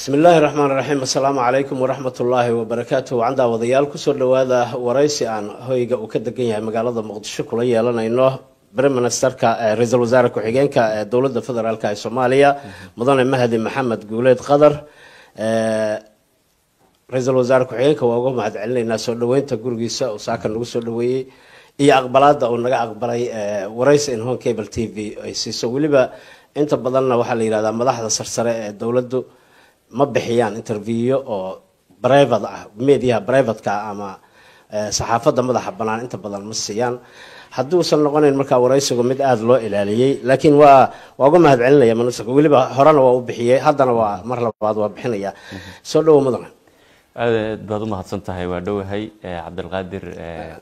بسم الله الرحمن الرحيم السلام عليكم ورحمة الله وبركاته وعندها وضيال كسر لواذا ورئيسي عن هويجا وكدقية مقالة مقدشة كلية لنا إنه بريم منستر رئيس الوزراء كحجين كدولة الفدرال كالصومالية مضان مهدي محمد قوليد قدر رئيس الوزراء كحجين كواجه مع علنا الناس اللوين تقول جيسا وساكن نقص اللوي إيه أقبلات أو نجا أقبلي ورئيس إن هون كيبل تي في يسوي لي أنت بدلنا وحلي هذا ملاحظة سرسرة الدولة ما بحيان انترفيو أو برايفت ميديا برايفت كأما صحافة مدح بنان أنت بدل مسيان حدو سنقول إن مركب ورئيس قمت أدلو إلى لكن وقوم هذا علنا يا منسك ولي بهرنا وبحية هذا مرة بعض وبحنيا سولو مدنا بعض ما هتصنت هاي ودو هاي عبد القادر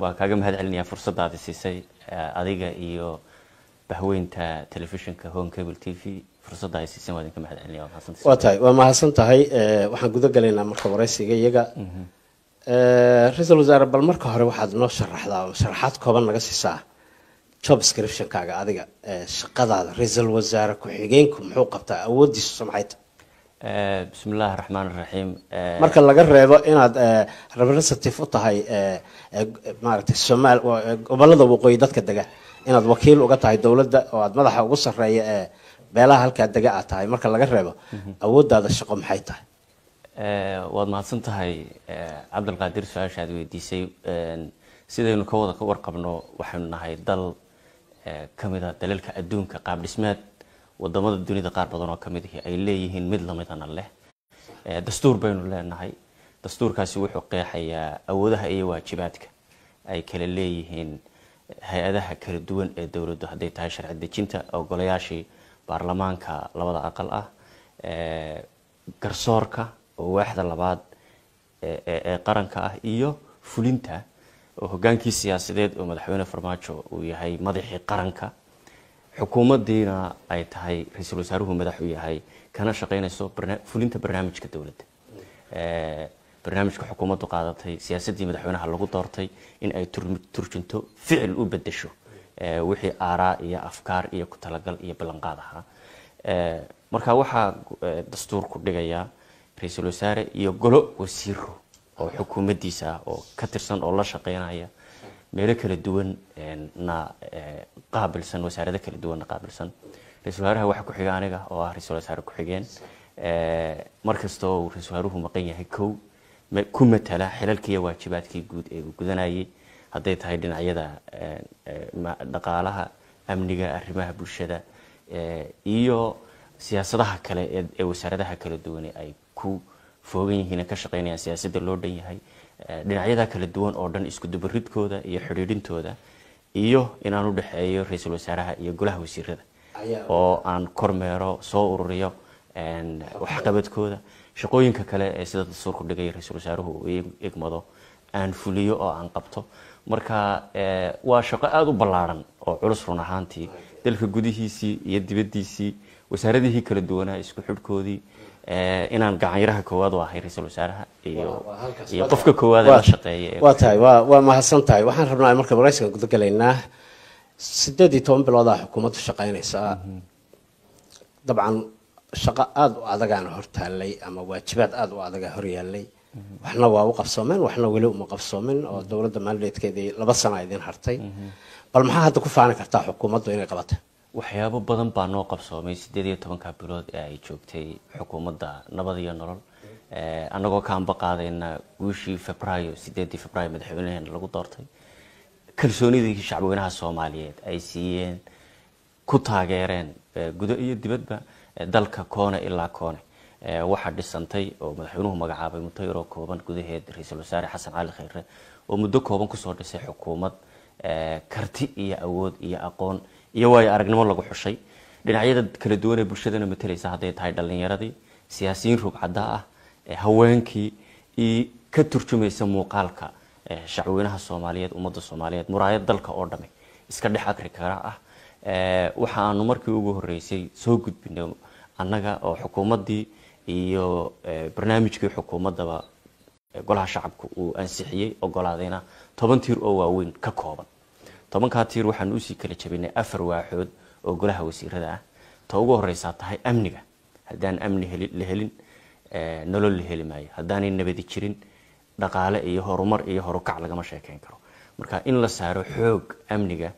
وكاجم هذا علني فرصة هذا السيسي أديجا إيو بهوين تلفزيون كهون كيبل تي في فرصة هاي السيسي ما دينكم هذا علني واتاي وما هتصنت هاي وحن جود قلنا مركب ورئيس يجا رئيس الوزراء بالمركب هري واحد نشر شرحات كوبان نقص ساعة job description كاجا أديجا شقة رئيس الوزراء كحجينكم حقبته أودي سمعت بسم الله الرحمن الرحيم marka laga reebo inaad representative u tahay maaragtay Soomaal gobolada waqooyi dadka degan inaad wakiil uga tahay dawladda oo aad madaxa ugu sareeyo beelaha halka degan aad tahay marka laga reebo awoodaada shaqo maxay tahay waad mahadsan tahay Cabdul Qaadir su'aashaad weydiisay sidaynu ka wada warqabno waxaanu nahay dal kamid ah dalalka adduunka qaab dhismeed wadamada dunida qaar badan oo kamid ah ay leeyihiin mid la mid ah leh dastuur baynu leenahay dastuurkaasi wuxuu qeexayaa awoodaha iyo waajibaadka ay kala leeyihiin hay'adaha kala duwan ee dawladdu haday tahay sharci dejinta oo golayaashii baarlamaanka labada aqal ah garsoorka oo waaxda labaad ee qaranka ah iyo fulinta oo hogaankii siyaasadeed oo madaxweyne Farmaajo uu yahay madaxii qaranka xukuumaddiina ay tahay ra'iisul wasaaruhu madax u yahay kana shaqeynayso fulinta barnaamijka dawladda barnaamijka xukuumaddu qaadatay siyaasadii madaxweynaha lagu doortay in ay turjunto ficil u bedesho wixii aaraa iyo afkaar iyo ku talagal iyo ballanqaad ahaa marka waxa dastuurku dhigaya ra'iisul wasaare iyo golo wasiiro oo xukuumaddiisa oo ka tirsan oo la shaqeynaya meelo kala duwan na qaabilsan wasaarada kala duwan qaabilsan ra'iisul wasaaraha waxa ku xiga aniga oo ah ra'iisul wasaare ku xigeen markastoo ra'iisul wasaaruhu maqan yahay ku matala xilalkii waajibaadkii guud ee uu gudanayay haday tahay dhinacyada dhaqaalaha amniga arrimaha bulshada iyo siyaasadaha kale ee wasaaradaha kala duwan ay ku foogan yihiin ka shaqeynayaan siyaasadda loo dhan yahay dhinacyada kala duwan oo dhan isku dubaridkooda iyo xiriirintooda iyo in aan u dhaxeeyo ra'iisul wasaaraha iyo golaha wasiirada oo aan kormeero soo ururiyo waxqabadkooda shaqooyinka kale ee sida dastuurku dhigay ra'iisul wasaaruhu uu igmado aan fuliyo oo aan qabto marka waa shaqo aad u ballaaran oo culus run ahaantii dalka gudihiisii iyo dibaddiisii wasaaradihii kala duwanaa isku xidhkoodii inaan gacan yaraha koowaad oo ahay ra'iisul wasaaraha iyo qofka koowaad ee la shaqeeyay waa mahadsan tahay waxaan rabnaa marka waraysiga guud galaynaa 18 bilood ah xukuumaddu shaqeynaysa dabcan shaqo aad u adag aan hortaalay ama waajibaad aad u adag hor yaalay waxna waa u qabsoomeen waxna wali uma qabsoomin oo dawladda mandatekeedii 2 sano idin hartay bal maxaa hadda ku faani kartaa xukuumaddu inay qabato waxyaabo badan baa noo qabsoomay 18 bilood ee ay joogtay xukuumadda nabad iyo nolol anagoo ka amba qaadayna wishii Febraayo 8 Febraayo madaxweynaha lagu doortay kalsoonidii shacabweynaha Soomaaliyeed ay siiyeen ku taageereen gudo iyo dibadba dalka koona ilaa koona waxa dhisantay oo madaxweynuhu magacaabay mutayro kooban gudaheed ra'iisul wasaare Xasan Cali Khayre oo muddo kooban ku soo dhisay xukuumad karti iyo awood iyo aqoon iyo way aragnimo lagu xushay dhinacyada kala duwan ee bulshadana matalaysa haday tahay dhalinyaradii siyaasiyiin rugcada ah haweenkii iyo ka turjumaysa muuqaalka shacabweynaha Soomaaliyeed ummadda Soomaaliyeed muraayad dalka oo dhamay iska dhex akri kara ah waxa aanu markii ugu horeysay soo gudbinay annaga oo xukuumaddii iyo barnaamijkii xukuumadaba golaha shacabku uu ansixiyay ogolaadayna 10 tiir oo waaweyn ka kooban 10 tiir waxaan u sii kala jabinay 4 waaxood oo golaha wasiirada ah ta ugu horeysa tahay amniga hadaan amni la helin nolol la heli maayo haddaanay nabadi jirin dhaqaale iyo horumar iyo horukac lagama sheekeyn karo marka in la saaro xoog amniga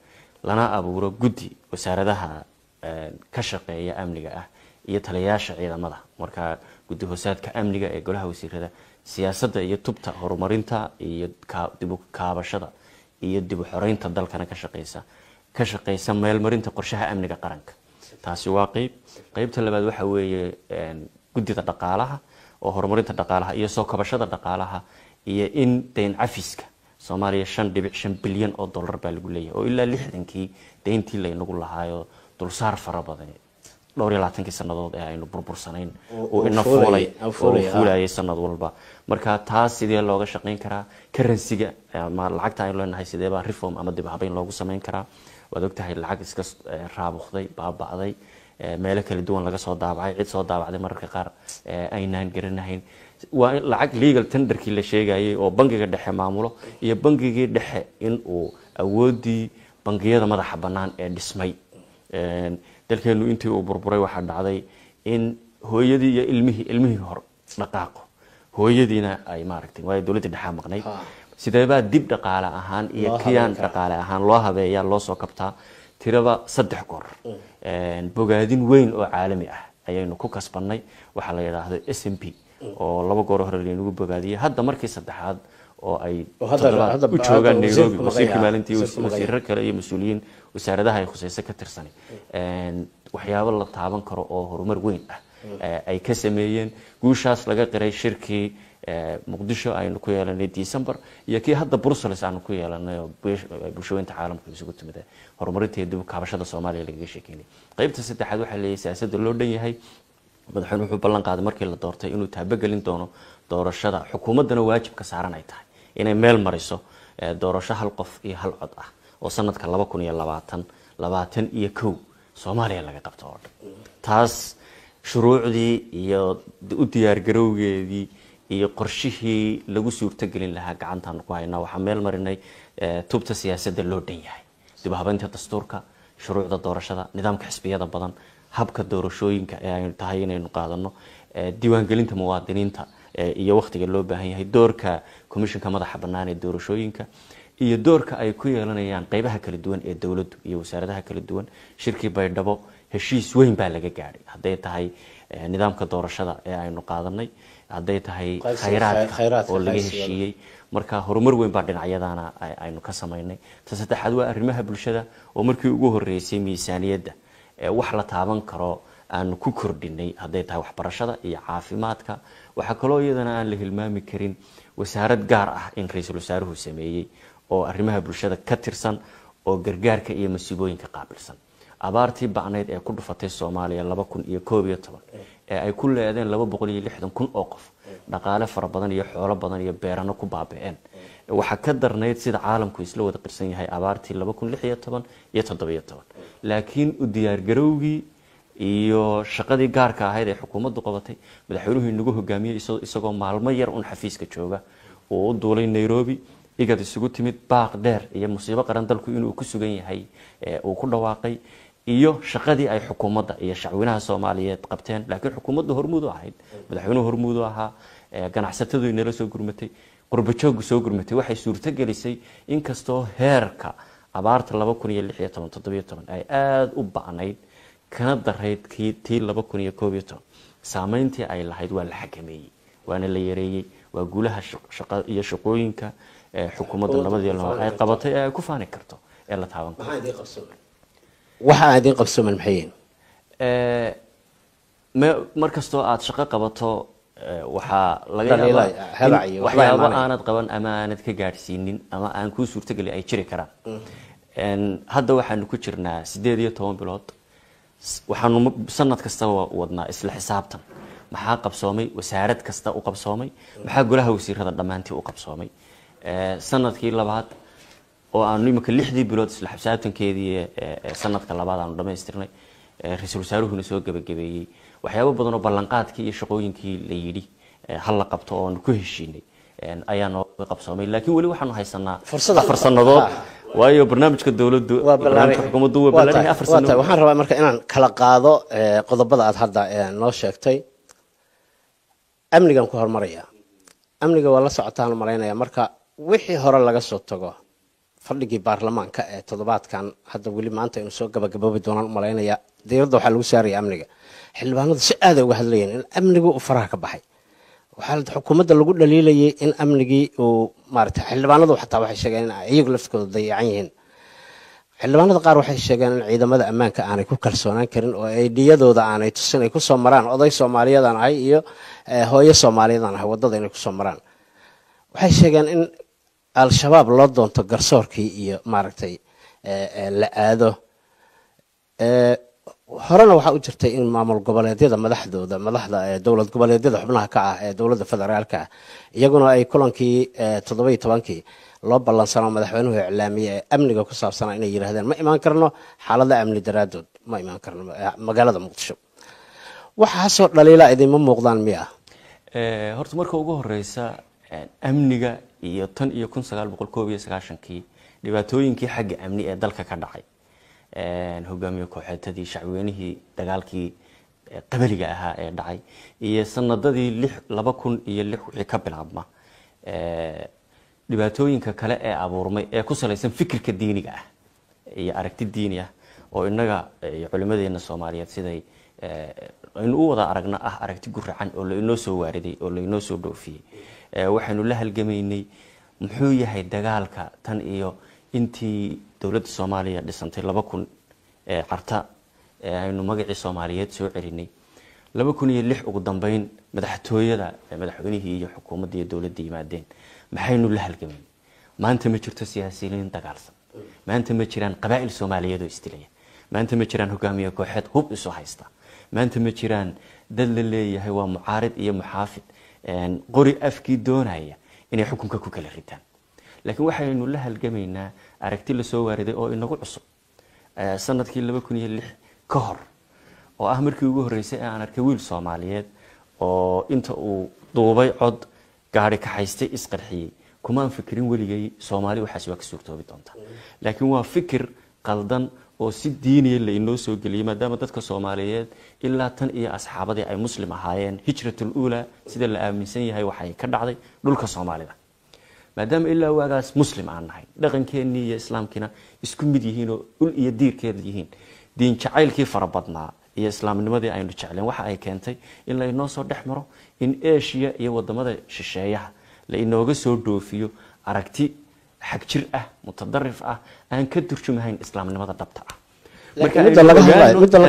lana abuuro guddi wasaaradaha ka shaqeeya amniga ah iyo taliyayaasha ciidamada marka guddi hoosaadka amniga ee golaha wasiirada siyaasadda iyo tubta horumarinta iyo dib u kaabashada iyo dib u xoreynta dalkana ka shaqeysa meelmarinta qorshaha amniga qaranka taasi waa qaybta labaad waxa weeye guddida dhaqaalaha oo horumarinta dhaqaalaha iyo soo kabashada dhaqaalaha iyo in deyn cafiska Soomaaliya 5.5 bilyan oo dollar baa lagu leeyahay oo ilaa 60kii deyntii la inagu lahaayo dulsaar fara badan 22 sanadood ee aynu burbursanayn oo ina fuulay sanad walba marka taas sidee looga shaqeyn karaa currency-ga ama lacagta ay leenahay sidee baa reform ama dib habeyn loogu sameyn karaa waad ogtahay lacag iska raabuqday baabacday meelo kala duwan laga soo daabacay cid soo daabacday mararka qaar aynaan garanayn waa lacag legal tenderkii la sheegayay oo bangiga dhexe maamulo iyo bangigii dhexe in uu awoodii bangiyada madaxa banaan ee dhismay dalkeenu intii uu burburay waxa dhacday in hooyadii iyo ilmihii hor dhaqaaqo hooyadiina ay maaragtay way dawladda dhexe maqnay sidee baa dib dhaqaale ahaan iyo kiyaan dhaqaale ahaan loo habeeyaa loo soo kabtaa tiraba 3 goor bogaadin weyn oo caalami ah ayaynu ku kasbanay waxa la yiraahdo SMP oo 2 goor hore leenugu bogaadiyay hadda markii saddexaad oo ay hadda u joogaan Nairobi wasiirka maalintii wasiirro kale iyo mas'uuliyiin wasaaradaha ay khusayso ka tirsan waxyaabo la taaban karo oo horumar weyn ah ay ka sameeyeen guushaas laga qiray shirkii Muqdisho aynu ku yeelanay December iyo kii hadda Brussels aanu ku yeelanay bulshooyinka caalamka isugu timid horumarinta dib u kaabashada Soomaaliya laga sheekeynay qaybta saddexaad waxa la siyaasadda loo dhan yahay madaxweynuhu wuxuu ballan qaaday markii la doortay inuu taabagelin doono doorashada xukuumadana waajib ka saaran ay tahay inay meel mariso doorasho hal qof iyo hal cod ah oo sanadka 2021 Soomaaliya laga qabto oo taas shuruucdii iyo u diyaar garowgeedii iyo qorshihii lagu suurtagelin lahaa gacantaan ku haynaa waxa meel marinay tubta siyaasadda loo dhan yahay dib habeynta dastuurka shuruucda doorashada nidaamka xisbiyada badan habka doorashooyinka ee ay tahay inaynu qaadano diiwaan gelinta muwaadiniinta iyo waqtiga loo baahan yahay doorka komishanka madaxa bannaan ee doorashooyinka iyo doorka ay ku yeelanayaan qaybaha kala duwan ee dawladdu iyo wasaaradaha kala duwan shirkii Baydhabo heshiis weyn baa laga gaaray haday tahay nidaamka doorashada ee aynu qaadanay haday tahay khayraadka oo laga heshiiyay marka horumar weyn baa dhinacyadana aynu ka sameynay saddexaad waa arrimaha bulshada oo markii ugu horeysay miisaaniyadda wax la taaban karo aan ku kordhinay haday tahay waxbarashada iyo caafimaadka waxa kale oo iyadana aan la hilmaami karin wasaarad gaar ah in ra'iisul wasaaruhu sameeyay oo arrimaha bulshada ka tirsan oo gargaarka iyo masiibooyinka qaabilsan abaartii bacneed ee ku dhufatay Soomaaliya 2011 ee ay ku leedeen 260,000 oo qof dhaqaale fara badan iyo xoolo badan iyo beerano ku baaba'een waxa ka darneyd sida caalamku isla wada qirsan yahay abaartii 2016 iyo 17 laakiin u diyaar garowgii iyo shaqadii gaarka ahayd ee xukuumaddu qabatay madaxweynuhu inagu hogaamiyay isagoo maalmo yar un xafiiska jooga oo u duulay Nairobi igad isugu timid baaq dheer iyo musiibo qaran dalku inuu ku sugan yahay uu ku dhawaaqay iyo shaqadii ay xukuumadda iyo shacwinaha Soomaaliyeed qabteen laakiin xukuumaddu hormuud u ahayd madaxweynuhu hormuud u ahaa ganacsatadu inala soo gurmatay qurbo joog soo gurmatay waxay suurto gelisay in kastoo heerka abaarta 2016-17 ay aad u bacnayd kana darayd tii 2011 saameyntii ay lahayd waa la xakameeyay waana la yareeyay waa guulaha shaqo iyo shaqooyinka xukuumadda nabadii ay qabatay ay ku faani karto ee la taaban karo waxa aad in qabsoman maxay markastoo aad shaqo qabato waxa laga yaabaa waxyaabo aanad qaban ama aanad ka gaarsiinin ama aan ku suurtagali ay jiri karaan hadda waxaanu ku jirnaa 18 bilood waxaanu sanad kasta wadnaa isla xisaabtan maxaa qabsoomay wasaarad kasta u qabsoomay maxaa golaha wasiirada dhamaantii u qabsoomay sanadkii labaad oo aanu imika 6 bilood isla xisaabtankeedii sanadka labaad aanu dhameystirnay ra'iisul wasaaruhuna soo gabagabeeyay waxyaabo badan oo ballanqaadkii iyo shaqooyinkii la yiri hal la qabto oo ku heshiinay ayaanu qabsoomay laakiin wali waxaanu haysanaa farsanadood waayo barnaamijka dawladdu barnaamijka xukuumaddu waa ballan 4 sano waxaan rabaa marka inaan kala qaado qodobada aad hadda noo sheegtay amnigan ku hormaraya amniga waa la socotaan malaynaya marka wixii hore laga soo tago fadhigii baarlamaanka ee toddobaadkan hadda weli maanta inuu soo gabagaboobi doonaan malaynaya diiradda waxaa lagu saaraya amniga xildhibaanadu si aad ay uga hadlayeen in amnigu uu faraha ka baxay waxaa xukuumadda lagu dhaliilayay in amnigii uu maaragtay xildhibaanadu xataa waxay sheegeen in iyagu laftkooda dayacan yihiin xildhibaanada qaar waxay sheegeen in ciidamada ammaanka aanay ku kalsoonaan karin oo ay dhiyadooda aanay tusin ay kusoo maraan oday soomaaliyadan ahay iyo hooyo soomaaliyadan ahay waddada inay kusoo maraan waxay sheegeen in al-shabaab loo doonto garsoorkii iyo maaragtay la aado horena waxaa u jirtay in maamul goboleedyada madaxda dowlad goboleedyada xubnaha ka ah ee dowladda federaalka ah iyaguna ay kulankii 17 loo ballansano madaxweynuhu iclaamiyay ee amniga ku saabsanaa inay yiraahdeen ma imaan karno xaalada amni daraadood ma imaan karno magaalada muqdisho waxaasoo dhaliila idinma muuqdaan miya horta marka ugu horeysa amniga iyo tan iyo 1991kii dhibaatooyinkii xagga amni ee dalka ka dhacay hogaamiye kooxeedadii shacweynihii dagaalkii qabaliga ahaa ee dhacay iyo sanadadii 2006 wixii ka bilaabma dhibaatooyinka kale ee abuurmay ee ku salaysan fikirka diiniga ah iyo aragti diini ah oo inaga culimadeena Soomaaliyeed siday aynu u wada aragna ah aragti guracan oo la inoo soo waariday oo la inoo soo dhoofiyay waxaanu la halgamaynay muxuu yahay dagaalka tan iyo intii dawladda Soomaaliya dhisantay 2000 carta aynu magacii Soomaaliyeed soo celinay 2006 ugu dambeyn madaxtooyada madaxweynihii iyo xukuumadda iyo dawladda yimaadeen maxaynu la halgamaynay maanta ma jirto siyaasiyiin dagaalsan maanta ma jiraan qabaa'il Soomaaliyeed oo istilaya maanta ma jiraan hogaamiye kooxeed hub isu haysta maanta ma jiraan dad la leeyahay waa mucaarid iyo muxaafid qori afkii doonaya inay xukunka ku kala ritaan laakiin waxaynu la halgamaynaa aragti la soo waariday oo inagu cusub sanadkii 2006 ka hor oo ah markii ugu horeysay aan arkay wiil Soomaaliyeed oo inta uu duubay cod gaari ka haystay isqarxiyay kuma aan fikirin waligay Soomaali waxaas waa ka suurtoobi doonta laakiin waa fikir qaldan oo si diiniye la inoo soo galiyay maadaama dadka Soomaaliyeed ilaa tan iyo asxaabadii ay muslim ahaayeen hijratul uula sida la aaminsan yahay waxay ka dhacday dhulka Soomaalida maadaama ilaa waagaas muslim aan nahay dhaqankeennii iyo islaamkina isku mid yihiin oo ul iyo diirkeed yihiin diin jacaylkii farabadnaa iyo islaamnimadii aynu jecleen waxa ay keentay in la inoo soo dhexmaro in Asia iyo wadamada shisheeyaha la inooga soo dhoofiyo aragti xaq jir ah mutadarrif ah aan ka turjumahayn islaamnimada dhabta ah marka laga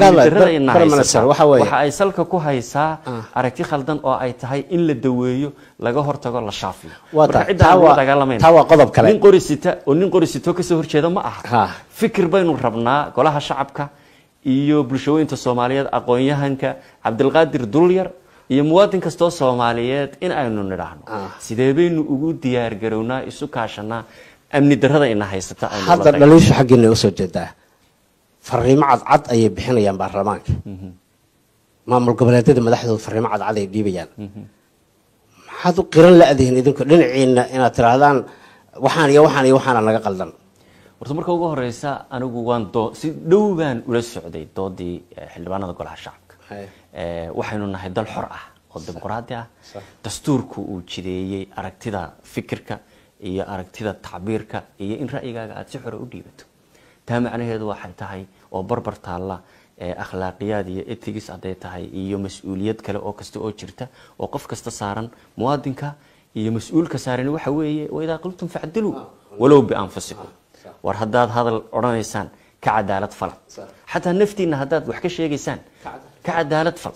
hadlayo waxa ay salka ku haysaa aragti khaldan oo ay tahay in la daweeyo laga hortago la shaafiyo marka taa qodob kale nin qorisito ka soo horjeeda ma aha fikir baynu rabnaa golaha shacabka iyo bulshooyinka Soomaaliyeed aqoon-yahanka Cabdilqaadir Dulyar iyo muwaadin kasta oo Soomaaliyeed in aynu nidhaahno sidee baynu ugu diyaar garownaa isu kaashanaa amni darrada ina haysata aynu hadda dhaliisha xaqiina u soo jeedaa fariimo cad ayay bixinayaan baarlamaanka maamul goboleedyada madaxdooda fariimo cad ay dhiibayaan maxaad u qiran la adeyn idinku dhinaciina inaad tiraahdaan waxaan naga qaldan horta marka ugu horeysa anigu waan si dhow baan ula socday doodii xildhibaanada golaha shacabka waxaynu nahay dal xor ah oo dimuqraadi ah dastuurku uu jideeyay aragtida fikirka iyo aragtida tacbiirka iyo in ra'yigaaga aad si xor u dhiibato taa macnaheedu waxay tahay oo barbar taala akhlaaqiyad iyo ethics aday tahay iyo mas'uuliyad kale oo kasta oo jirta oo qof kasta saaran muwaadinka iyo mas'uulka saaran waxa weeye wayda qultum fa'dilu walaw bi anfusikum war hadaad hadal oranaysaan ka cadaalad fal hatta naftiina hadaad wax ka sheegaysaan ka cadaalad fal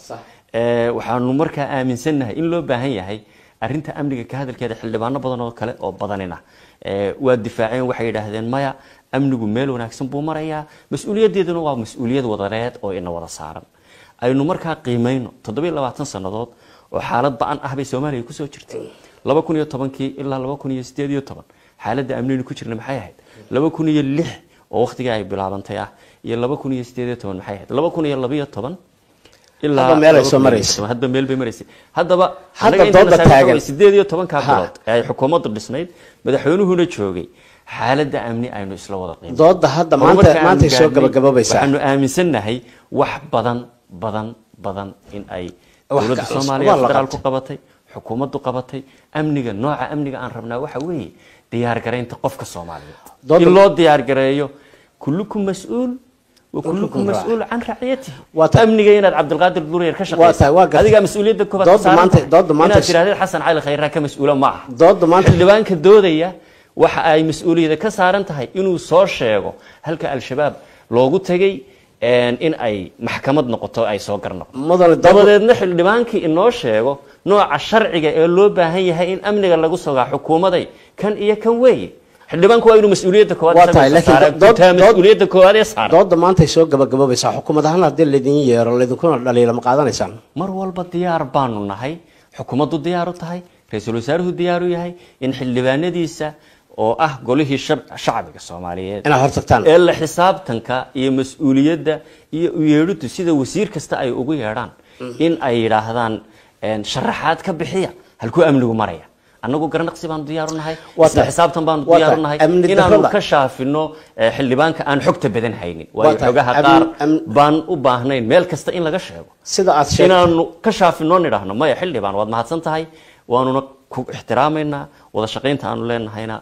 waxaanu markaa aaminsanahay in loo baahan yahay arinta amniga ka hadalkeeda xildhibaano badan oo kale oo badanina waa difaaceen waxay yiraahdeen maya amnigu meel wanaagsan buu marayaa mas'uuliyadeeduna waa mas'uuliyad wadareed oo ina wada saaran aynu markaa qiimeeyno 27 sanadood oo xaalad baan ah bay Soomaaliya ku soo jirtay 2010 ilaa 2018 xaaladda amniga ku jirna maxay ahayd 2006 oo waqtiga ay bilaabantay ah iyo 2018 maxay ahayd 2012 ilaa meel ay soo mareysay hadda meel bay mareysay haddaba dooda taagan 18 ka bilood ay xukuumaddu dhisnayd madaxweynuhuna joogay xaaladda amni aynu isla wada qiimeeyay dooda hadda maanta soo gabagabaysaa waxaanu aaminsanahay wax badan in ay dawladda Soomaaliya federaal ku qabatay xukuumaddu qabatay amniga nooca amniga aan rabnaa waxa weeye diyaar gareynta qofka Soomaaliyeed in loo diyaar gareeyo kullukum mas'uul wa kullukum mas'uul an ra'iyatihi amniga inaad Cabdulqaadir Dureer ka shaqeeyay adiga mas'uuliyadda koobaad dood maanta tiraahdo Xasan Cali Khayra ka mas'uula ma aha dood maanta diiwaanka doodaya waxa ay mas'uuliyadda ka saaran tahay inuu soo sheego halka al-shabaab loogu tagay in ay maxkamad noqoto ay soo garno dabadeedna xildhibaankii inoo sheego nooca sharciga ee loo baahan yahay in amniga lagu sogaa xukuumaday kan iyo kan weeye xildhibaanku waa inuu mas'uuliyadda koowaad mas'uuliyadda koowaad ee saaran doodda maanta ay soo gabagabaysaa xukuumadahan haddii laydin yeero laydinkuna dhaliila ma qaadanaysaan mar walba diyaar baanu nahay xukuumaddu diyaar u tahay ra'iisul wasaaruhu diyaar u yahay in xildhibaanadiisa oo ah golihii shacbiga Soomaaliyeed ina hortagtaan ee la xisaabtanka iyo mas'uuliyadda iyo u yeedhitu sida wasiir kasta ay ugu yeedhaan in ay yiraahdaan sharaxaad ka bixiya halku amnigu maraya annagu garanaqsi baan diyaar u nahay isla xisaabtan baan diyaar u nahay inaanu ka shaafino xildhibaanka aan xogta badan haynin waa xogaha qaar baan u baahnayn meel kasta in laga sheego sida aad sheegtay inaanu ka shaafino nidhaahno maya xildhibaan waad mahadsan tahay waanuna ku ixtiraameynaa wada shaqeynta aanu leenahayna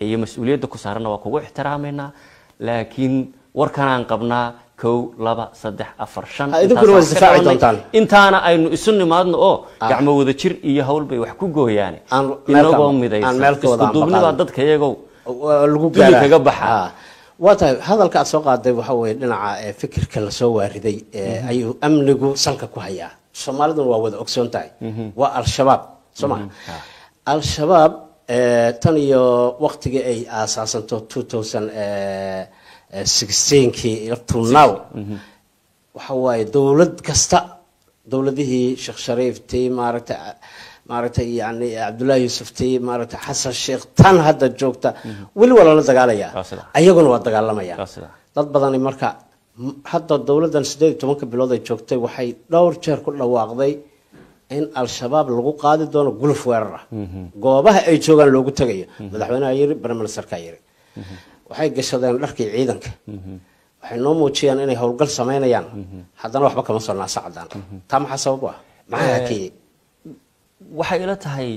iyo mas'uuliyadda ku saaran waa kugu ixtiraameynaa laakiin warkan aan qabnaa 1 2 3 4 5 intaana aynu isu nimaadno oo gacmo wada jir iyo hawl bay wax ku gooyaan inagoo midaysan isku duubnida dadka iyagu lagu gaaray kaga baxa wata hadalka aad soo qaaday waxa weeye dhinaca fikirka la soo waariday ayuu amnigu salka ku hayaa Soomaalidu waa wada ogsoon tahay waa al-shabaab Soomaali al-shabaab tan iyo waqtiga ay aasaasanto 2016kii to now waxa waaye dawlad kasta dawladihii Sheekh Shariif tii maaragtay yani Abdullah Yusuf tii maaragtay Xasan Sheekh tan hadda joogta wali wala la dagaalaya ayaguna waa dagaalamaya dad badan marka hadda dawladan 18 bilood ay joogtay waxay dhowr jeer ku dhawaaqday in al-shabaab lagu qaadi doono guluf weerar goobaha ay joogan loogu tagayo madaxweynaha yiri barnaamijka yiri waxay gashadeen dharkii ciidanka waxay noo muujiyaan inay howlgal sameynayaan haddana waxba kama soo naasacdaan taa maxaa sabab ah maxaa kii waxay ila tahay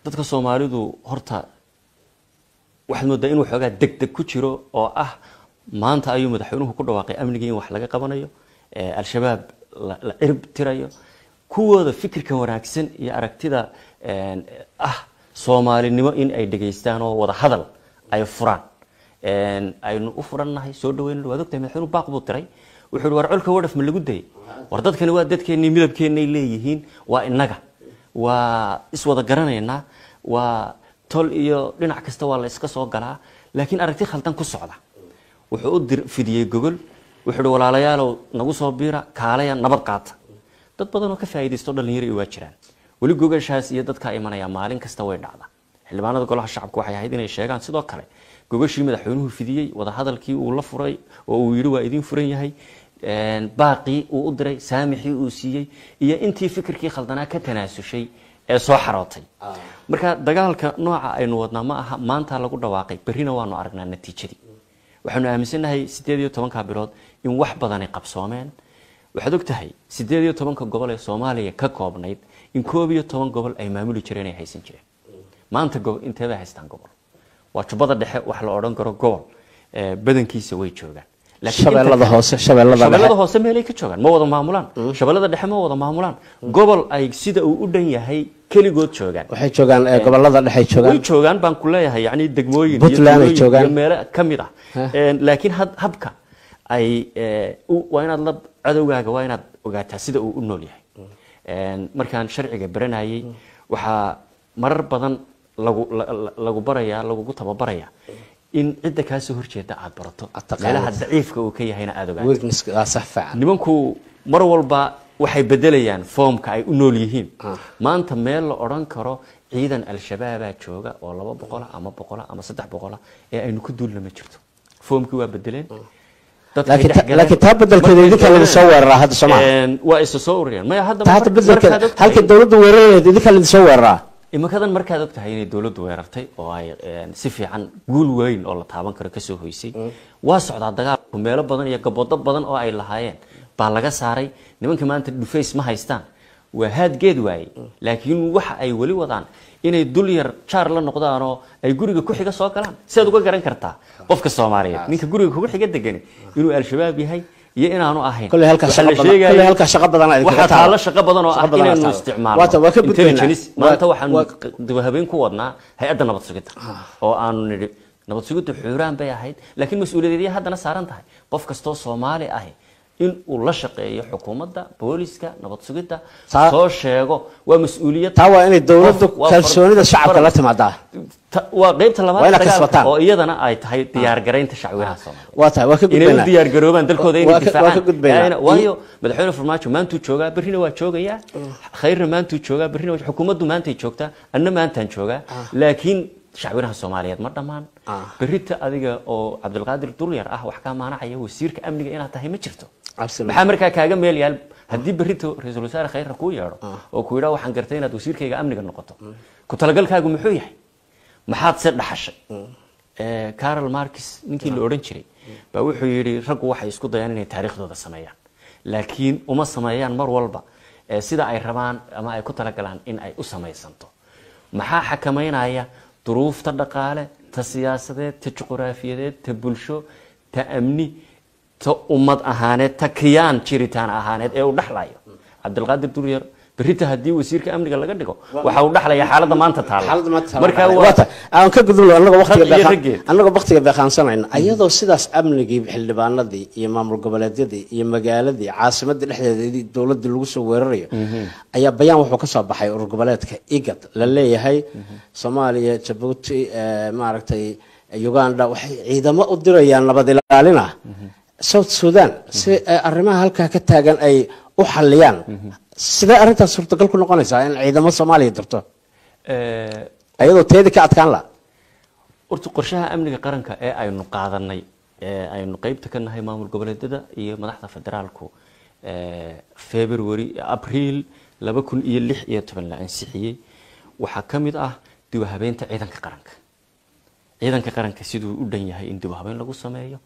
dadka Soomaalidu horta waxa moodaa inuu xoogaa degdeg ku jiro oo ah maanta ayuu madaxweynuhu ku dhawaaqay amniga in wax laga qabanayo al-shabaab la cirib tirayo kuwooda fikirka wanaagsan iyo aragtida Soomaalinimo in ay dhageystaan oo wada hadal ay furaan aynu u furannahay soo dhaweyn wada ogtahay madaxweynuhu baaq buu tiray wuxuu war culka wadaf ma lagu day war dadkani waa dadkeenii midabkeenay leeyihiin waa inaga waa iswada garanaynaa waa tol iyo dhinac kasta waa la iska soo galaa laakiin aragti khaldan ku socda wuxuu u fidiyay gogol wuxuu walaalayaal nagu soo biira kaalaya nabad qaata dad badan oo ka faa'iideysto dhalinyaro ay waa jiraan wali gogashaas iyo dadka imanaya maalin kasta way dhacda xildhibaanada golaha shacabku waxay ahayd inay sheegaan sidoo kale gogashii madaxweynuhu fidiyay wada hadalkii uu la furay oo uu yiri waa idin furan yahay baaqi uu u diray saamixii uu siiyay iyo intii fikirkii khaldanaa ka tanaasushay ee soo xarootay marka dagaalka nooca aynu wadnaa ma aha maanta lagu dhawaaqay berrina waanu aragnaa natiijadii waxaanu aaminsanahay 18 bilood in wax badan ay qabsoomeen waxaad ogtahay 18 gobol ee Soomaaliya ka koobnayd in 12 gobol ay maamuli jireen ay haysan jireen maanta inteeda haystaan gobol waa Jubbada Dhexe wax la oran karo gobol badankiisa way joogaan shabeellada hoose meelay ka joogaan ma wada maamulaan shabeellada dhexe ma wada maamulaan gobol ay sida uu u dhan yahay kaligood joogaan waxay joogaan gobolada dhexe way joogaan baan ku leeyahay yani degmooyin iyo meel kamid ah laakiin habka ay waa inaad la cadowgaaga waa inaad ogaataa sida uu u nool yahay markaan sharciga baranayay waxa marar badan lagu barayaa lagu tababaraya in cidda ka soo horjeeda aad barato meelaha daciifka uu ka yahayna aad ogaato nimanku mar walba waxay bedelayaan foomka ay u nool yihiin maanta meel la oran karo ciidan al-shabaab jooga oo 200 ama 100 ama 300 ee aynu ku duulna ma jirto foomkii waa bedeleen laakiin taa bedelkeeda idinka laga soo weeraraa hadda Soomaaliya waa isa soo uriyaan ma hadda taa bedelkeeda halka dawladdu weerarayay idinka laga soo weeraraa imakadan markaad ogtahay inay dawladdu weerartay oo ay si fiican guul weyn oo la taaban karo ka soo hoysay waa socdaa dagaalku meelo badan iyo gaboodo badan oo ay lahaayeen baa laga saaray nimanka maanta dhufays ma haystaan وهاد جد واي لكن وح أي ولي وضعن إن الدولار شار لنا قدانو أي جوري كل حاجة سوا كلام سيدو قرن كرتا قف الصومالية نيك جوري كل حاجة دقني إنه الشباب هاي يأنا أنا أهين كل هالك شقة بدنا واحد على شقة بدنا أهين إنه استعمال intelligence ما أنت واحد ذهبين قوضنا هي أدنى بتصقطها أو أنا نبتصقط حوران بيهايد لكن مسؤولية دي هذا ناس عارنتها قف كستو صومالي أهين إن ولا شقية حكومة ده بوليسكا نبتصقط ده صار شيء ومسؤولية توا إن الدولة كالسوني ده الشعب كله تمادا وقيمة لما وين كسبتان أو إيادنا أي هاي ديار جرين تشعوها صومالي واتا وكيف إنه ديار جروبان دلكو ده إنتفاعنا وايو مدحونه فرماتشو ما أنتو تشوجا برهنا وتشوجا يا خير ما أنتو تشوجا برهنا حكومة دو ما أنتو تشوجتا أنا ما أنتو تشوجا لكن شعبنا الصوماليات مرة مان بريت أديك أو عبد القادر دولير وحكام معنا حيا وسير كأمني أنا تهي متشرته محمد كاجا ميل يال هدي بريتو رئيس الوزراء خير كويارو أو كويرا وحنقرتين وسير كيجا أمني النقطة كنت لقال كاجو محوي محط سر حشة كارل ماركس نكى الأورنجري بوحي يري رجوا واحد يسكت يعني تاريخ ذا السمايان لكن وما السمايان مر والبا سيدا أي رمان أما أي كنت لقالان إن أي أسماي سنتو محا حكمين عيا ظروف تدقالة تسياسة تجغرافية تبلشو تأمني تأمد أهانة تكيان شريتان أهانة أو دحلايو عبد القادر دولير بريت هدي وسير كأمريكا لقى دقو وحاول دحلا يا حالة ما أنت تعال حالة ما تعال مركا واتا أنا كقول له أنا وقتي بخان سنين أيضا سداس أمنيكي بحل بان دي إمام القبلات دي مجال دي عاصمة الحدة دي دولة اللوس وورية أي بيان وحكي صباح القبلات كإيجاد للي هي صوماليا جيبوتي معركتي يوغندا وحي إذا ما قدروا يعني نبض علينا صوت السودان الرماها هلكا كتاجن أي وحليان سيدا أنت صرت قل كل قناة يعني عيدا ما صومالي درته أيضا تيدي كعد كان لا أرتو قرشها أمنيكا قرنكا أي نقاضني أي نقيبت كنا هي مامور قبل ده إيه مدحنا فدرالكو فبراير أبريل لبكون يلح يتبنى أنسحية وحكمت دوهبين تعيدا كقرنك عيدا كقرنك سيدو الدنيا هي إن دوهبين لقوا سمايو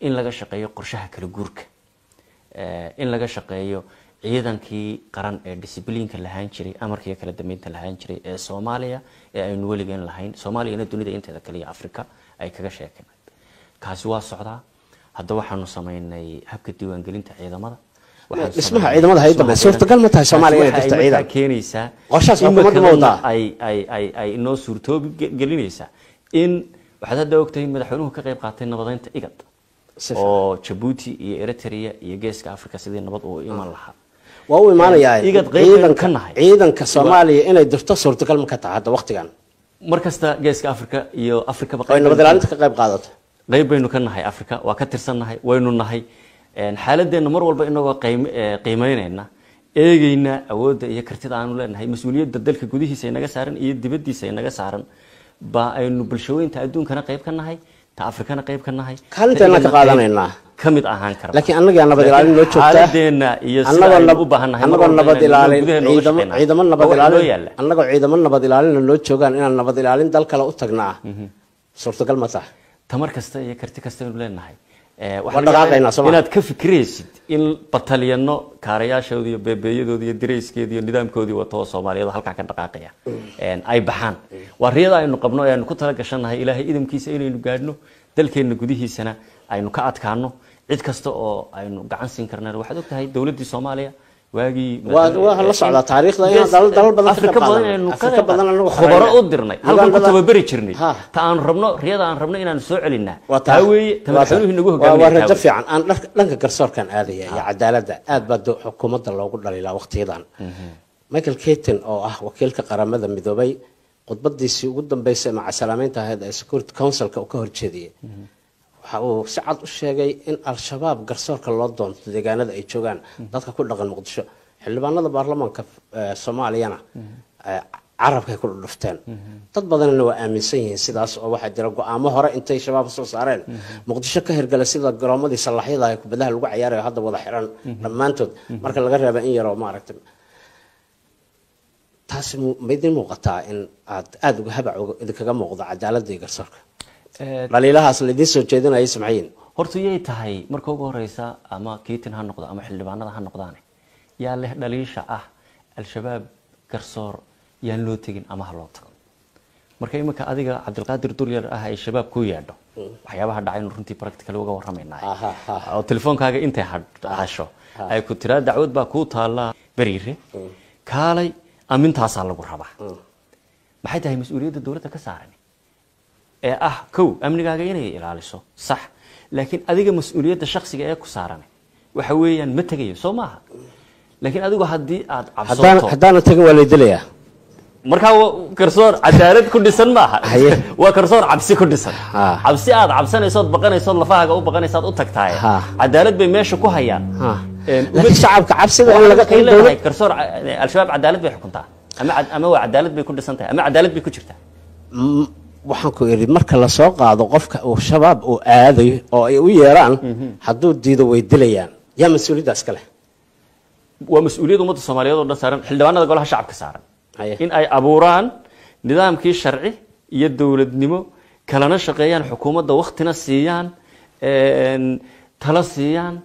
إن لقى شقيو قرشها كالجورك إن لقى شقيو ciidankii qaran ee disciplineka lahaan jiray amarkiga kala dambeynta lahaan jiray ee Soomaaliya ee aynu weligeyn lahayn Soomaaliya dunida inteeda kaliya Afrika ay kaga sheekeeyeen kaasi waa socdaa hadda waxaanu sameynay habka diiwaan gelinta ciidamada ismaha ciidamada hay dambe suurtagal ma tahay Soomaaliya inay dirto ciidan keenaysa qorshaas xukuumadda moodaa ay inoo suurto gelinaysa in waxaad hadda ogtahay madaxweynuhu ka qayb qaatay nabadeynta igad oo Djibouti iyo Eritrea iyo geeska Afrika sidii nabad u iman lahaa waa uu imaanayaa ciidanka Soomaaliya inay dirto suurtagal ma ka tahay hadda waqtigan markasta geeska Afrika iyo Afrika baqay nabad ilaalinta ka qayb qaadato qayb baynu ka nahay Afrika waa ka tirsannahay waynu nahay xaaladdeena mar walba inagoo qiimeynayna eegayna awoodda iyo kartida aanu leenahay mas'uuliyadda dalka gudihiisa inaga saaran iyo dibaddiisa inaga saaran ba aynu bulshooyinta adduunkana qayb ka nahay ta Afrikana qayb ka nahay kaalinteena ka qaadanayna kamid ahaan kara laakiin anaga nabad ilaalin loo joogtaa xaaladdeena iyo sida u baahanahay anaga nabad ilaalin ciidamo nabad ilaalin anaga ciidamo nabad ilaalin loo joogaan inaan nabad ilaalin dal kale u tagnaa suurtagal ma tahay tamar kasta iyo karti kasta inuu leenahay inaad ka fikraysid in bataliyano kaarayaashooda iyo beebeeyadoodii iyo dirayskeedii iyo nidaamkoodii wato Soomaaliyeed halka ka dhaqaaqaya ay baxaan waa riyada aynu qabno ee aynu ku tala gashanahay Ilaahay idamkiisa inaynu gaadhno dalkeena gudihiisana aynu ka adkaano cid kasta oo aynu gacan siin karnaa waxaad ogtahay dawladda Soomaaliya waagi waa la socda taariikhda in dalal badan Afrika badan anagu khubaro u dirnay halkan ku tababari jirnay ta aan rabno riyada aan rabno inaan soo celinaa taawii tabaxuuhu nagu hogaamiyo waa rajo fiican aan dhanka garsoorkan aadaya iyo cadaaladda aad baa xukuumadda loogu dhaliilaa waqtiyadan Michael Keaton oo wakiilka qaramada midoobay khudbadiisii ugu dambeysay maca salaameynta hay'adda Security Council-ka oo ka horjeediyay waxa uu si cad u sheegay in al-shabaab garsoorka loo doonto deegaanada ay joogaan dadka ku dhaqan Muqdisho xildhibaanada baarlamaanka Soomaaliyana carabka ku dhufteen dad badanna waa aaminsan yihiin sidaas oo waxa jira go'aamo hore intay shabaab soo saareen Muqdisho ka hirgalay sida garoomadii salaxyada ay kubadaha lagu ciyaarayo hadda wada xiran dhamaantood marka laga reebo in yar oo ma aragtay taasi meedin muuqataa in aad uga habac idinkaga muuqdo cadaaladda garsoorka dhaliilahaas la idin soo jeedinayay Soomaaliyin horta yey tahay marka ugu horeysa ama Keaton ha noqdo ama xildhibaanada ha noqdaan yaa leh dhaliisha al-shabaab garsoor yaan loo tegin ama ha loo tago marka imanka adiga cabdilqaadir dulyar ah ay shabaab ku yeedho waxyaabaha dhacay runtii practical uga warramaynaa oo telefoonkaaga intay hasho ay ku tiraa dacwad baa ku taala bariire kaalay amintaas lagu rabaa maxay tahay mas'uuliyadda dawladda ka saaran ee ah kow amnigaaga inay ilaaliso sax laakiin adiga mas'uuliyadda shakhsiga ee ku saaran waxa weeyaan ma tagayo soo maaha laakiin adigu haddii aad cabsato haddana taga waa la dilayaa markaa garsoor cadaalad ku dhisan maaha waa garsoor cabsi ku dhisan cabsi aad cabsanaysood baqanaysood lafahaaga u baqanaysaad u tagtaay cadaalad bay meesha ku hayaan laakiin shacabka cabsida in laga qeybdowlad garsoor al-shabaab cadaalad bay xukuntaa ama waa cadaalad bay ku dhisan tahay ama cadaalad bay ku jirtaa waxaan ku iri marka la soo qaado qofka uu shabaab uu aaday oo ay u yeeraan hadduu diido way dilayaan yaa mas-uuliyaddaas kale waa mas-uuliyad ummadda soomaaliyeed oo dhan saaran xildhibaanada golaha shacabka saaran in ay abuuraan nidaamkii sharci iyo dowladnimo kalana shaqeeyaan xukuumadda waktina siiyaan talo siiyaan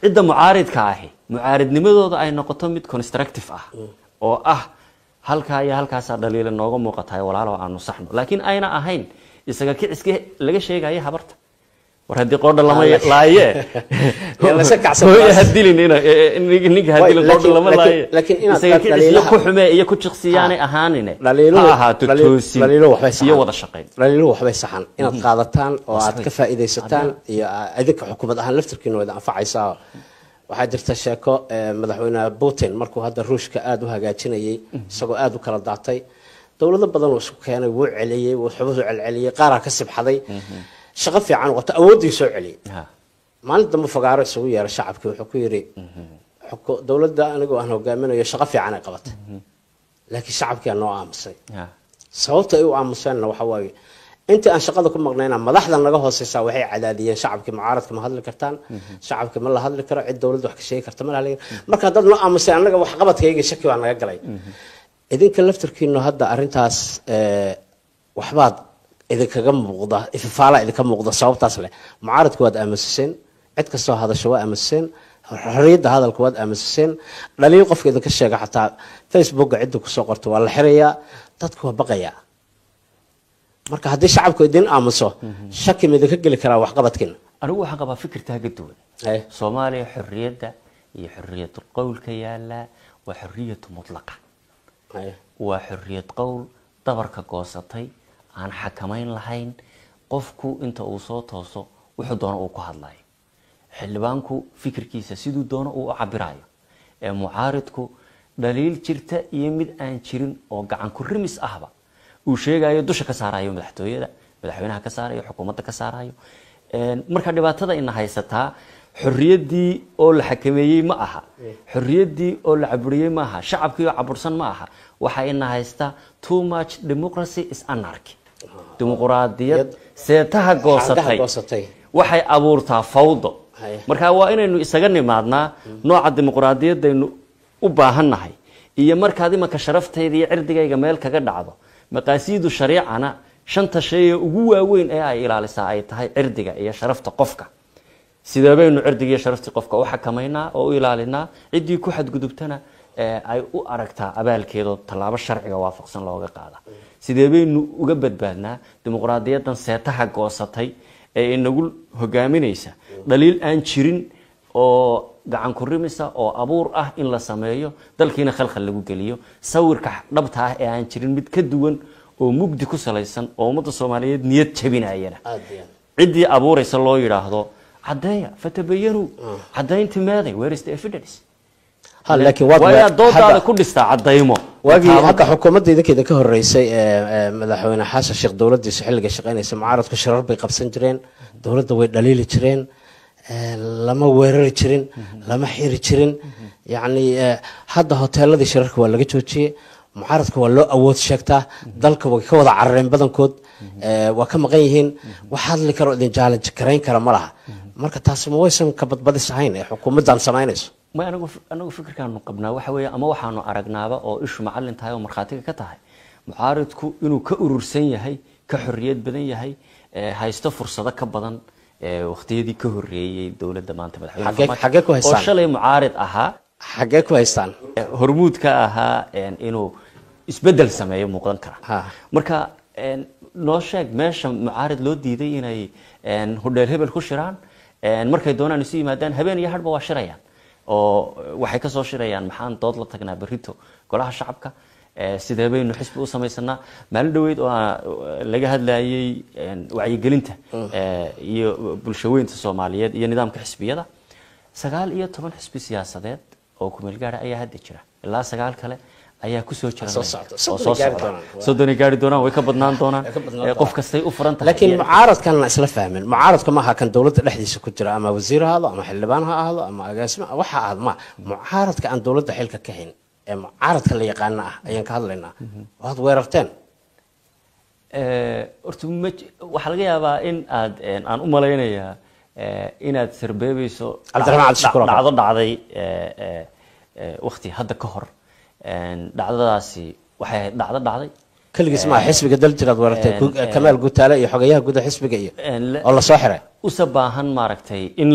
cidda mucaaridka ahi mucaaridnimadooda ay noqoto mid constructive ah oo ah halkaa iyo halkaasaa dhaliila nooga muuqatahay walaalo aanu saxno laakiin ayna ahayn isaga kiciskii laga sheegaya habarta war haddii qoodha lama laaye hadilin ninka hadilin qoodha lama laaye isaga kiciska ku xumee iyo ku jiqsiyaanay ahaanine ha ahaato toosin iyo wada shaqayn dhaliiluhu waxbay saxan inaad qaadataan oo aad ka faa'iidaysataan iyo idinka xukuumad ahaan laftirkiina wada anfacaysaa waxaa jirta sheeko madaxweyne Putin markuu hadda Ruushka aad u hagaajinayay isagoo aad u kala daatay dawlado badan oo isku keenay wuu celiyay wuu xubuus celceliyay qaar ka sibxaday shaqo fiican waqti awoodii soo celiyay maalinta ma fogaaro isugu yeeray shacabkii wuxuu ku yiri dawladda anigu aan hogaaminayo shaqo fiican ay qabatay laakiin shacabkii noo aamusay sababta ay u aamusayna waxa waaye inta aan shaqada ku maqnayna madaxda naga hooseysa waxay cadaadiyeen shacabkii mucaaradka ma hadli kartaan shacabka ma la hadli karo cid dawladda wax ka sheegi karta ma lahayn marka dad noo aamusay anaga wax qabadkayga shaki waa naga galay idinka laftirkiina hadda arintaas waxbaad idinkaga muuqda ifafaala idinka muuqda sababtaas leh mucaaradku waad aamuseen cid kastoo hadasho waa aamuseen xorriyadda hadalku waad aamuseen dhaliil qofka idinka sheega xataa facebookga cidda kusoo qorto waa la xirayaa dadku waa baqayaa marka haddii shacabku idin aamuso shaki ma idinka geli karaa waxqabadkiina anigu waxaan qabaa fikirtaa ka duwan soomaaliya xorriyadda iyo xorriyatul qowlka yaala waa xorriyatu mutlaqa waa xorriyad qowl dabarka goosatay aan xakamayn lahayn qofku inta uu soo tooso wuxuu doono uu ku hadlayo xildhibaanku fikirkiisa siduu doono uu u cabirayo ee mucaaridku dhaliil jirta iyo mid aan jirin oo gacan ku rimis ahba uu sheegayo dusha ka saarayo madaxtooyada madaxweynaha ka saarayo xukuumadda ka saarayo marka dhibaatada ina haysataa xorriyaddii oo la xakameeyey ma aha xorriyaddii oo la caburiyey ma aha shacabkii oo cabursan ma aha waxa ina haysta too much democracy is anarchy dimuqraadiyad seetaha goosatay waxay abuurtaa fawdo marka waa inaynu isaga nimaadnaa nooca dimuqraadiyadaynu u baahannahay iyo markaad imanka sharaftayda iyo cirdigayga meel kaga dhacdo maqaasiidu shariicana shanta shay ee ugu waaweyn ee ay ilaalisaa ay tahay cirdiga iyo sharafta qofka sidee baynu cirdiga iyo sharaftii qofka u xakamaynaa oo u ilaalinaa ciddii ku xadgudubtana ay u aragtaa abaalkeedo tallaabo sharciga waafaqsan looga qaada sidee baynu uga badbaadnaa dimuqraadiyaddan seetaha goosatay ee inagu hogaaminaysa dhaliil aan jirin oo gacan ku rimisa oo abuur ah in la sameeyo dalkiina khalkhal lagu geliyo sawirka dhabta ah ee aan jirin mid ka duwan oo mugdi ku salaysan oo ummadda Soomaaliyeed niyad jabinayana ciddii abuuraysa loo yiraahdo cadeeya fatabayanu cadeynti meeday where is the evidence laakiin waa doodaada ku dhistaa cadeymo waagii hadda xukuumadda idinkeeda ka horeysay madaxweyne xasan sheekh dawladdiisa xilliga shaqeynaysa mucaaradku shirar bay qabsan jireen dawladda way dhaliili jireen lama weerari jirin lama xiri jirin yacni hadda hoteeladii shirarka waa laga joojiyey mucaaradka waa loo awood sheegtaa dalka way ka wada carareen badankood waa ka maqan yihiin wax hadli karo idin challenge garayn kara ma laha marka taasi ma waysan ka badbadis ahayn ee xukuumaddan samaynayso ma anagu fikirkaanu qabnaa waxa weeye ama waxaanu aragnaaba oo ishu macallin tahay oo markhaatiga ka tahay mucaaradku inuu ka urursan yahay ka xorriyad badan yahay haysto fursado ka badan waqtiyadii ka horreeyay dawladda maanta madaxweynaha xagee ku haysan oo shalay mucaarid ahaa xagee ku haystaan hormuud ka ahaa inuu isbedel sameeyo muuqdan kara marka noo sheeg meesha mucaarid loo diiday inay hodheel hebel ku shiraan markay doonaan isu yimaadaan habeen iyo hadhba waa shirayaan oo waxay ka soo shirayaan maxaan dood la tagnaa berrito golaha shacabka sidee baynu xisbi u samaysanaa maalin dhaweyd oo laga hadlayay wacyigelinta iyo bulshaweynta Soomaaliyeed iyo nidaamka xisbiyada 19 xisbi siyaasadeed oo ku meel gaar ah ayaa hadda jira ilaa 9 kale ayaa ku soo jira soo gaari doonaan way ka badnaan doonaan qof kastay u furan tahay laakiin mucaaradkan la isla fahmin mucaaradka ma aha kan dawladda dhexdiisa ku jira ama wasiir ha ahaado ama xildhibaan ha ahaado ama agaasimo waxa aad ma mucaaradka aan dawladda xilka ka hayn ee mucaaradka la yaqaan ah ayaan ka hadlaynaa waad weerarteen horta waxa laga yaabaa in aad aan u maleynayaa inaad sarbeebayso dhacdo dhacday waqti hadda ka hor dhacdadaasi waxay dhacday kaligiis ma xisbiga dal jiraad weerartay Kamaal Gutaale iyo xogayaha gudaha xisbiga iyo oo la soo xiray u sabaahan maaragtay in